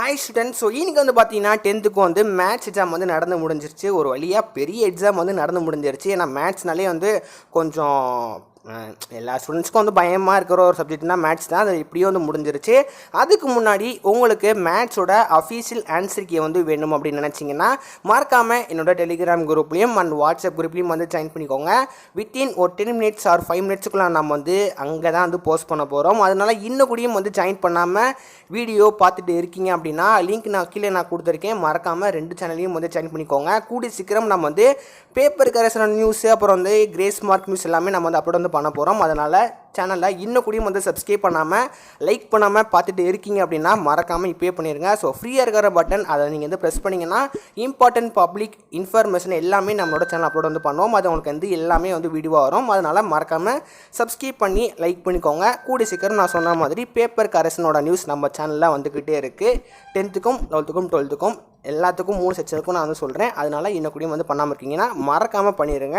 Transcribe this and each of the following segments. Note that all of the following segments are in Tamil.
Hi student. ஸோ இன்னைக்கு வந்து பார்த்தீங்கன்னா 10th வந்து மேத்ஸ் எக்ஸாம் வந்து நடந்து முடிஞ்சிருச்சு. ஒரு வழியாக பெரிய எக்ஸாம் வந்து நடந்து முடிஞ்சிருச்சு. ஏன்னா மேத்ஸ்னாலே வந்து கொஞ்சம் எல்லா ஸ்டூடெண்ட்ஸ்க்கும் வந்து பயமாக இருக்கிற ஒரு சப்ஜெக்ட்னா மேத்ஸ் தான். அது இப்படியே வந்து முடிஞ்சிருச்சு. அதுக்கு முன்னாடி உங்களுக்கு மேத்ஸோட அஃபீஷியல் ஆன்சர் கீ வந்து வேணும் அப்படின்னு நினச்சிங்கன்னா மறக்காமல் என்னோட டெலிகிராம் குரூப்லேயும் அண்ட் வாட்ஸ்அப் குரூப்லேயும் வந்து ஜாயின் பண்ணிக்கோங்க. வித்தின் ஒரு 10 மினிட்ஸ் ஆர் 5 மினிட்ஸுக்குள்ளே நம்ம வந்து அங்கே தான் வந்து போஸ்ட் பண்ண போகிறோம். அதனால் இன்னும் கூடயும் வந்து ஜாயின் பண்ணாமல் வீடியோ பார்த்துட்டு இருக்கீங்க அப்படின்னா லிங்க் நான் கீழே கொடுத்துருக்கேன். மறக்காமல் 2 சேனல்லையும் வந்து ஜாயின் பண்ணிக்கோங்க. கூடிய சீக்கிரம் நம்ம வந்து பேப்பர் கரெக்ஷன் நியூஸு அப்புறம் வந்து கிரேஸ் மார்க் நியூஸ் எல்லாமே நம்ம வந்து அப்லோட் வந்து பண்ண போகிறோம். அதனால் சேனலில் இன்னும் கூடயும் வந்து சப்ஸ்கிரைப் பண்ணாமல் லைக் பண்ணாமல் பார்த்துட்டு இருக்கீங்க அப்படின்னா மறக்காமல் இப்போயே பண்ணிடுங்க. ஸோ ஃப்ரீயாக இருக்கிற பட்டன் அதை நீங்கள் வந்து ப்ரெஸ் பண்ணிங்கன்னா இம்பார்ட்டன்ட் பப்ளிக் இன்ஃபர்மேஷன் எல்லாமே நம்மளோட சேனல் அப்லோட் வந்து பண்ணுவோம். அது உங்களுக்கு வந்து எல்லாமே வந்து வீடியோவாக வரும். அதனால் மறக்காமல் சப்ஸ்கிரைப் பண்ணி லைக் பண்ணிக்கோங்க. கூடிய சீக்கிரம் நான் சொன்ன மாதிரி பேப்பர் கரெக்ஷனோட நியூஸ் நம்ம சேனலில் வந்துக்கிட்டே இருக்குது. 10th 11th 12th எல்லாத்துக்கும் 3 செக்ஷனுக்கும் நான் வந்து சொல்கிறேன். அதனால் இன்னும் கூடயும் வந்து பண்ணாமல் இருக்கீங்கன்னா மறக்காமல் பண்ணிடுங்க.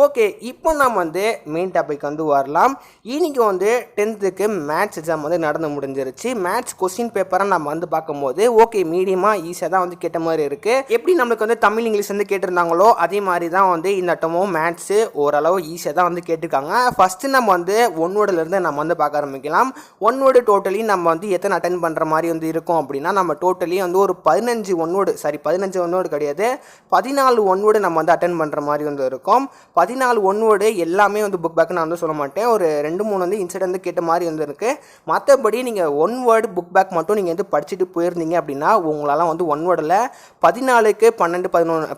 ஓகே, இப்போ நம்ம வந்து மெயின் டாபிக் வந்து வரலாம். இன்றைக்கி வந்து 10th மேத்ஸ் எக்ஸாம் வந்து நடந்து முடிஞ்சிருச்சு. மேத்ஸ் கொஸ்டின் பேப்பரை நம்ம வந்து பார்க்கும்போது ஓகே மீடியமாக ஈஸியாக தான் வந்து கேட்ட மாதிரி இருக்குது. எப்படி நம்மளுக்கு வந்து தமிழ் இங்கிலீஷ் வந்து கேட்டிருந்தாங்களோ அதே மாதிரி தான் வந்து இந்த அட்டமும் மேத்ஸு ஓரளவு ஈஸியாக தான் வந்து கேட்டிருக்காங்க. ஃபஸ்ட்டு நம்ம வந்து ஒன் வேர்டுலேருந்து நம்ம வந்து பார்க்க ஆரம்பிக்கலாம். ஒன் வேர்டு டோட்டலி நம்ம வந்து எத்தனை அட்டன் பண்ணுற மாதிரி வந்து இருக்கும் அப்படின்னா நம்ம டோட்டலி வந்து ஒரு 15 ஒன் வேர்டு கிடையாது, 14 ஒன் வேர்டு நம்ம வந்து அட்டன் பண்ணுற மாதிரி வந்து இருக்கும். 14 ஒன் வேர்டு எல்லாமே வந்து புக் பேக் நான் வந்து சொல்ல மாட்டேன். ஒரு 2-3 வந்து இன்சிடென்ட் வந்து கேட்ட மாதிரி வந்து இருக்குது. மற்றபடி நீங்கள் ஒன் வேர்டு புக் பேக் மட்டும் நீங்கள் வந்து படிச்சுட்டு போயிருந்தீங்க அப்படின்னா உங்களால் வந்து ஒன் வேர்டில் 14க்கு 12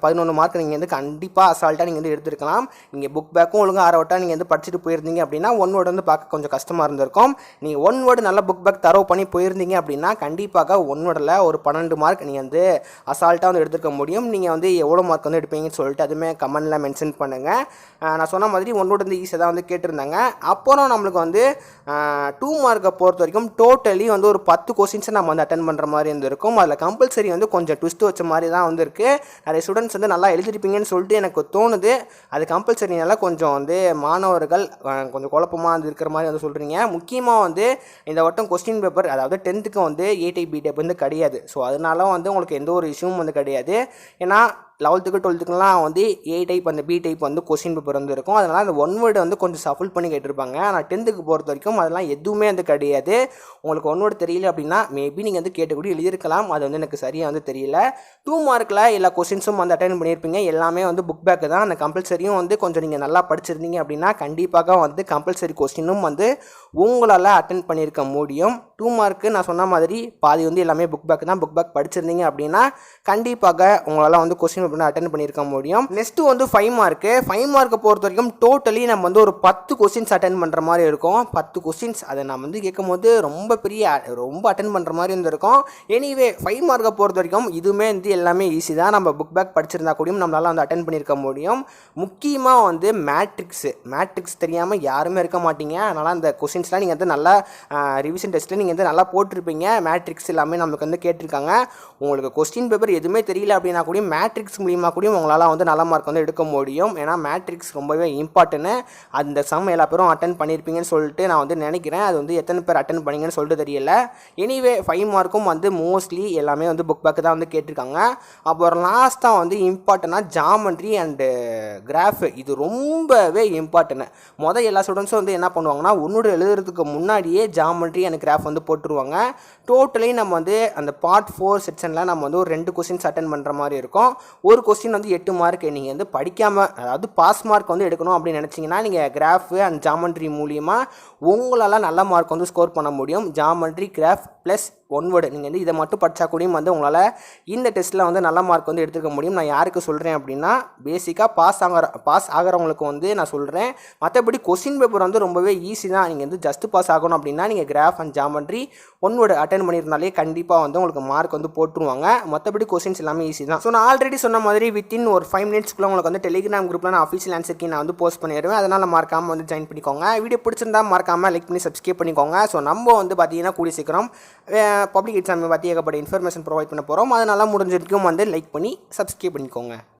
11 மார்க் நீங்கள் வந்து கண்டிப்பாக அசால்ட்டாக நீங்கள் வந்து எடுத்துருக்கலாம். நீங்கள் புக் பேக்கும் ஒழுங்காக ஆரவட்டாக நீங்கள் வந்து படிச்சுட்டு போயிருந்தீங்க அப்படின்னா ஒன் வேர்டு வந்து பார்க்க கொஞ்சம் கஷ்டமாக இருந்திருக்கும். நீங்கள் ஒன் வேர்டு நல்லா புக் பேக் தரவு பண்ணி போயிருந்தீங்க அப்படின்னா கண்டிப்பாக ஒன் வேர்டில் ஒரு 12 மார்க் நீங்கள் வந்து அசால்ட்டாக வந்து எடுத்துக்க முடியும். நீங்கள் வந்து எவ்வளோ மார்க் வந்து எடுப்பீங்கன்னு சொல்லிட்டு அதுவுமே கமெண்டில் மென்ஷன் பண்ணுங்கள். நான் சொன்ன மாதிரி ஒன் வேர்டு வந்து ஈஸியாக தான் வந்து கேட்டிருந்தாங்க. அப்புறம் நம்மளுக்கு வந்து 2 மார்க்கை பொறுத்த வரைக்கும் டோட்டலி வந்து ஒரு 10 கொஸ்டின்ஸை நம்ம வந்து அட்டன் பண்ணுற மாதிரி இருந்திருக்கும். அதில் கம்பல்சரி வந்து கொஞ்சம் ட்விஸ்ட் வச்ச மாதிரி தான் வந்து இருக்குது. நிறைய ஸ்டூடெண்ட்ஸ் வந்து நல்லா எழுதிருப்பீங்கன்னு சொல்லிட்டு எனக்கு தோணுது. அது கம்பல்சரினால கொஞ்சம் வந்து மாணவர்கள் கொஞ்சம் குழப்பமாக வந்து இருக்கிற மாதிரி வந்து சொல்கிறீங்க. முக்கியமாக வந்து இந்த வட்டம் கொஸ்டின் பேப்பர் அதாவது 10th வந்து A டைப் B டைப் வந்து கிடையாது. ஸோ அதனால வந்து உங்களுக்கு எந்த ஒரு இஷ்யூவும் வந்து கிடையாது. ஏன்னா 11th 12th வந்து A டைப் அந்த B டைப் வந்து கொஸ்டின் பேப்பர் வந்து இருக்கும். அதனால் அந்த ஒன் வேர்டு வந்து கொஞ்சம் சஃபில் பண்ணி கேட்டிருப்பாங்க. ஆனால் 10th பொறுத்த வரைக்கும் அதெல்லாம் எதுவுமே வந்து கிடையாது. உங்களுக்கு ஒன் வேர்டு தெரியல அப்படின்னா மேபி நீங்கள் வந்து கேட்டக்கூடிய எழுதியிருக்கலாம். அது வந்து எனக்கு சரியாக வந்து தெரியல. 2 மார்க்கில் எல்லா கொஸ்டின்ஸும் வந்து அட்டன் பண்ணியிருப்பீங்க. எல்லாமே வந்து புக் பேக்கு தான். அந்த கம்பல்சரியும் வந்து கொஞ்சம் நீங்கள் நல்லா படிச்சிருந்தீங்க அப்படின்னா கண்டிப்பாக வந்து கம்பல்சரி கொஸ்டினும் வந்து உங்களால் அட்டன் பண்ணியிருக்க முடியும். 2 மார்க்கு நான் சொன்ன மாதிரி பாதி வந்து எல்லாமே புக் பேக் தான். புக் பேக் படிச்சிருந்தீங்க அப்படின்னா கண்டிப்பாக உங்களால் வந்து கொஸ்டின் அட்டன் பண்ணியிருக்க முடியும். நெக்ஸ்ட் வந்து 5 மார்க்கை பொறுத்த வரைக்கும் டோட்டலி நம்ம வந்து ஒரு 10 கொஸ்டின்ஸ் அட்டன் பண்ணுற மாதிரி இருக்கும். 10 கொஸ்டின்ஸ் அதை நம்ம வந்து கேட்கும் போது ரொம்ப அட்டன் பண்ணுற மாதிரி இருந்திருக்கும். எனிவே 5 மார்க்கை பொறுத்த வரைக்கும் இதுவுமே வந்து எல்லாமே ஈஸி தான். நம்ம புக் பேக் படிச்சிருந்தா கூடயும் நம்மளால் வந்து அட்டன் பண்ணியிருக்க முடியும். முக்கியமாக வந்து மேட்ரிக்ஸ் தெரியாமல் யாருமே இருக்க மாட்டீங்க. அதனால் அந்த கொஸ்டின்ஸ்லாம் நீங்கள் வந்து நல்லா ரிவிஷன் டெஸ்ட்டில் நீங்கள் வந்து நல்லா போட்டிருப்பீங்க. மேட்ரிக்ஸ் எல்லாமே நம்மளுக்கு வந்து கேட்டிருக்காங்க. உங்களுக்கு கொஸ்டின் பேப்பர் எதுவுமே தெரியல அப்படின்னா கூட மேட்ரிக்ஸ் மூலியமாக கூட உங்களால் வந்து நல்ல மார்க் வந்து எடுக்க முடியும். ஏன்னா மேட்ரிக்ஸ் ரொம்பவே இம்பார்ட்டன்ட். அந்த சம் எல்லா பேரும் அட்டன் பண்ணியிருப்பீங்கன்னு சொல்லிட்டு நான் வந்து நினைக்கிறேன். அது வந்து எத்தனை பேர் அட்டன் பண்ணீங்கன்னு சொல்லிட்டு தெரியல. எனிவே 5 மார்க்கும் வந்து மோஸ்ட்லி எல்லாமே வந்து புக் பேக்கு தான் வந்து கேட்டிருக்காங்க. அப்புறம் லாஸ்ட்டாக வந்து இம்பார்ட்டனாக ஜாமெண்ட்ரி அண்டு கிராஃப் இது ரொம்பவே இம்பார்ட்டன்ட். எல்லா ஸ்டூடெண்ட்ஸும் வந்து என்ன பண்ணுவாங்கன்னா ஒன்னோட எழுதுறதுக்கு முன்னாடியே ஜாமெண்ட்ரி அண்ட் கிராஃப் வந்து போட்டுருவாங்க. டோட்டலி நம்ம வந்து அந்த பார்ட் 4 செக்ஷனில் நம்ம வந்து ஒரு 2 கொஸ்டின்ஸ் அட்டன் பண்ணுற மாதிரி இருக்கும். ஒரு கொஸ்டின் வந்து 8 மார்க். நீங்கள் வந்து படிக்காமல் அதாவது பாஸ் மார்க் வந்து எடுக்கணும் அப்படின்னு நினச்சிங்கன்னா நீங்கள் கிராஃப் அண்ட் ஜாமெண்ட்ரி மூலியமாக உங்களால் நல்ல மார்க் வந்து ஸ்கோர் பண்ண முடியும். Geometry graph plus one word நீங்கள் வந்து இதை மட்டும் படித்தா கூடயும் வந்து உங்களால் இந்த டெஸ்ட்டில் வந்து நல்ல மார்க் வந்து எடுத்துக்க முடியும். நான் யாருக்கு சொல்கிறேன் அப்படின்னா பேசிக்காக பாஸ் ஆகிறவங்களுக்கு வந்து நான் சொல்கிறேன். மற்றபடி கொஸ்டின் பேப்பர் வந்து ரொம்பவே ஈஸி தான். நீங்கள் வந்து ஜஸ்ட் பாஸ் ஆகணும் அப்படின்னா நீங்கள் graph and geometry one word attend பண்ணியிருந்தாலே கண்டிப்பாக வந்து உங்களுக்கு மார்க் வந்து போட்டுருவாங்க. மற்றபடி கொஸ்டின்ஸ் எல்லாமே ஈஸி தான். ஸோ நான் ஆல்ரெடி சொன்ன மாதிரி வித்தின் ஒரு 5 மினிட்ஸ்க்குள்ள உங்களுக்கு வந்து டெலிகிராம் குரூப்பில் நான் அஃபீஷியல் ஆன்சர் கீ நான் வந்து போஸ்ட் பண்ணிடுவேன். அதனால் மறக்காமல் வந்து ஜாயின் பண்ணிக்கோங்க. வீடியோ பிடிச்சிருந்தா மறக்காமல் லைக் பண்ணி சப்ஸ்கிரைப் பண்ணிக்கோங்க. ஸோ நம்ம வந்து பார்த்தீங்கன்னா கூடிய சீக்கிரம் பப்ளிக் எக்ஸாம் பற்றி ஏகப்பட்ட இன்ஃபர்மேஷன் ப்ரொவைட் பண்ண போகிறோம். அதனால் முடிஞ்ச வரைக்கும் வந்து லைக் பண்ணி சப்ஸ்கிரைப் பண்ணிக்கோங்க.